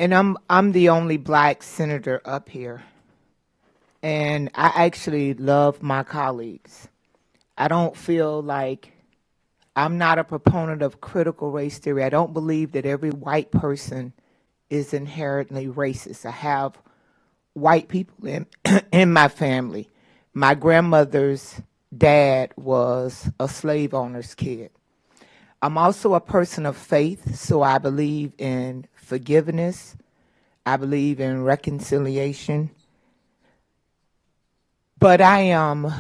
And I'm the only black senator up here. And I actually love my colleagues. I don't feel like I'm not a proponent of critical race theory. I don't believe that every white person is inherently racist. I have white people in in my family. My grandmother's dad was a slave owner's kid. I'm also a person of faith, so I believe in forgiveness. I believe in reconciliation. But I am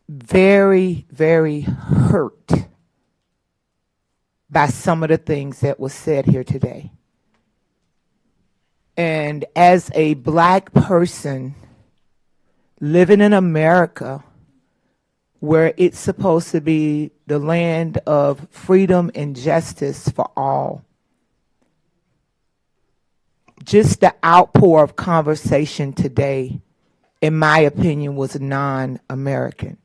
very, very hurt by some of the things that was said here today. And as a black person living in America, where it's supposed to be the land of freedom and justice for all, just the outpour of conversation today, in my opinion, was non-American.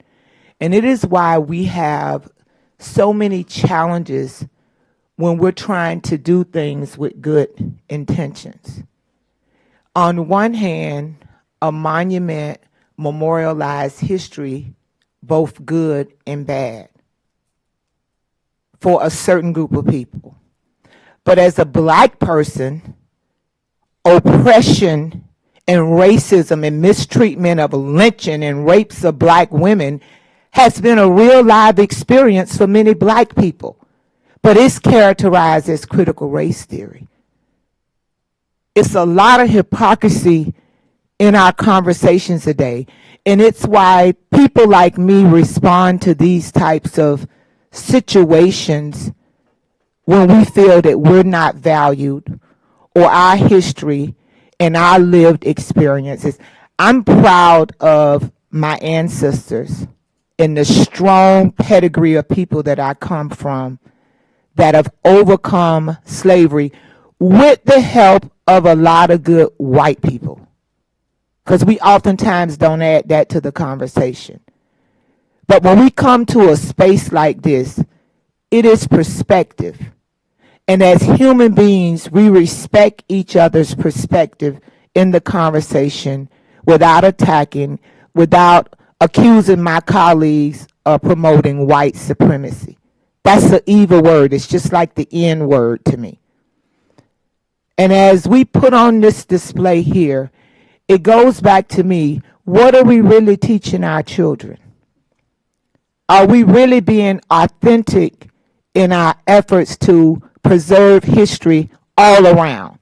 And it is why we have so many challenges when we're trying to do things with good intentions. On one hand, a monument memorialized history, both good and bad, for a certain group of people. But as a black person, oppression and racism and mistreatment of lynching and rapes of black women has been a real live experience for many black people. But it's characterized as critical race theory. It's a lot of hypocrisy in our conversations today. And it's why people like me respond to these types of situations when we feel that we're not valued or our history and our lived experiences. I'm proud of my ancestors and the strong pedigree of people that I come from that have overcome slavery with the help of a lot of good white people. Because we oftentimes don't add that to the conversation. But when we come to a space like this, it is perspective. And as human beings, we respect each other's perspective in the conversation without attacking, without accusing my colleagues of promoting white supremacy. That's an evil word. It's just like the N word to me. And as we put on this display here, it goes back to me, what are we really teaching our children? Are we really being authentic in our efforts to preserve history all around?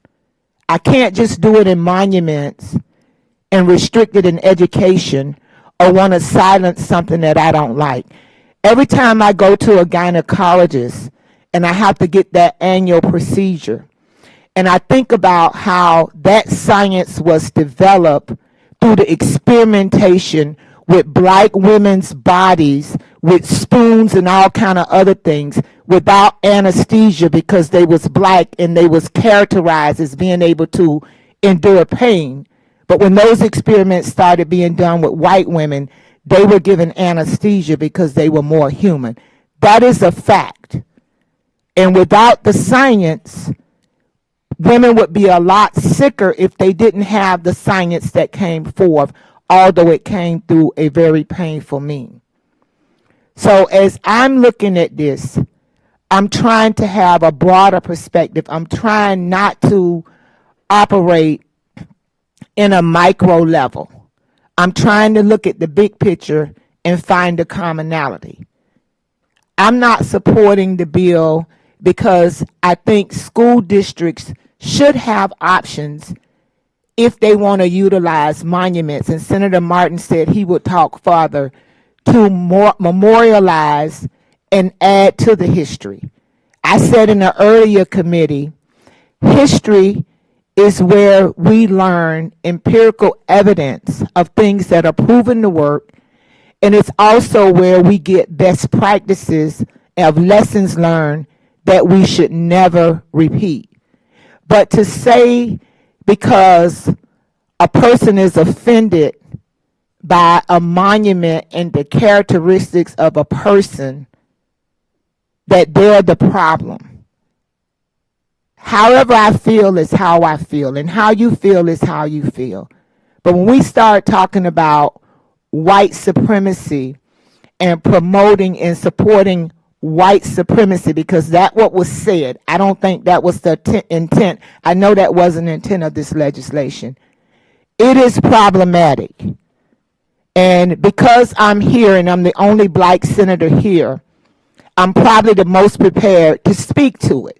I can't just do it in monuments and restrict it in education or want to silence something that I don't like. Every time I go to a gynecologist and I have to get that annual procedure, and I think about how that science was developed through the experimentation with black women's bodies, with spoons and all kind of other things, without anesthesia because they was black and they was characterized as being able to endure pain. But when those experiments started being done with white women, they were given anesthesia because they were more human. That is a fact. And without the science, women would be a lot sicker if they didn't have the science that came forth, although it came through a very painful means. So as I'm looking at this, I'm trying to have a broader perspective. I'm trying not to operate in a micro level. I'm trying to look at the big picture and find a commonality. I'm not supporting the bill because I think school districts should have options if they want to utilize monuments. And Senator Martin said he would talk further to memorialize and add to the history. I said in the earlier committee, history is where we learn empirical evidence of things that are proven to work, and it's also where we get best practices of lessons learned that we should never repeat. But to say because a person is offended by a monument and the characteristics of a person that they're the problem. However I feel is how I feel, and how you feel is how you feel. But when we start talking about white supremacy and promoting and supporting white supremacy, because that's what was said. I don't think that was the intent. I know that wasn't the intent of this legislation. It is problematic. And because I'm here and I'm the only black senator here, I'm probably the most prepared to speak to it,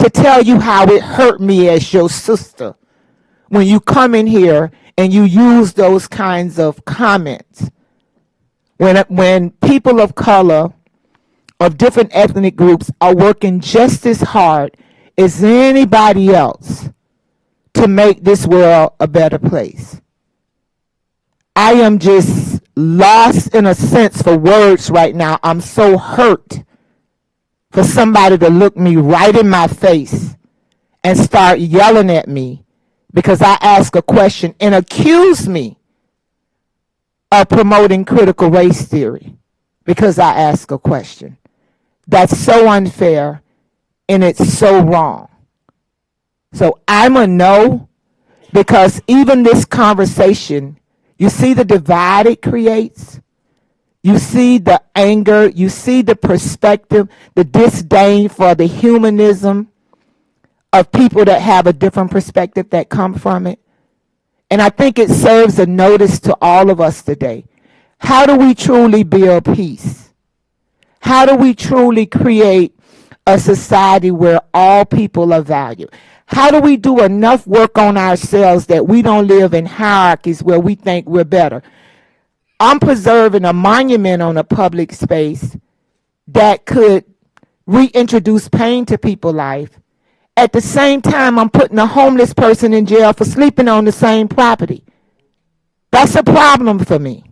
to tell you how it hurt me as your sister when you come in here and you use those kinds of comments. When people of color, of different ethnic groups, are working just as hard as anybody else to make this world a better place. I am just lost in a sense for words right now. I'm so hurt for somebody to look me right in my face and start yelling at me because I ask a question and accuse me of promoting critical race theory because I ask a question. That's so unfair and it's so wrong. So I'm a no, because even this conversation, you see the divide it creates. You see the anger, you see the perspective, the disdain for the humanism of people that have a different perspective that come from it. And I think it serves a notice to all of us today. How do we truly build peace? How do we truly create a society where all people are valued? How do we do enough work on ourselves that we don't live in hierarchies where we think we're better? I'm preserving a monument on a public space that could reintroduce pain to people's life. At the same time, I'm putting a homeless person in jail for sleeping on the same property. That's a problem for me.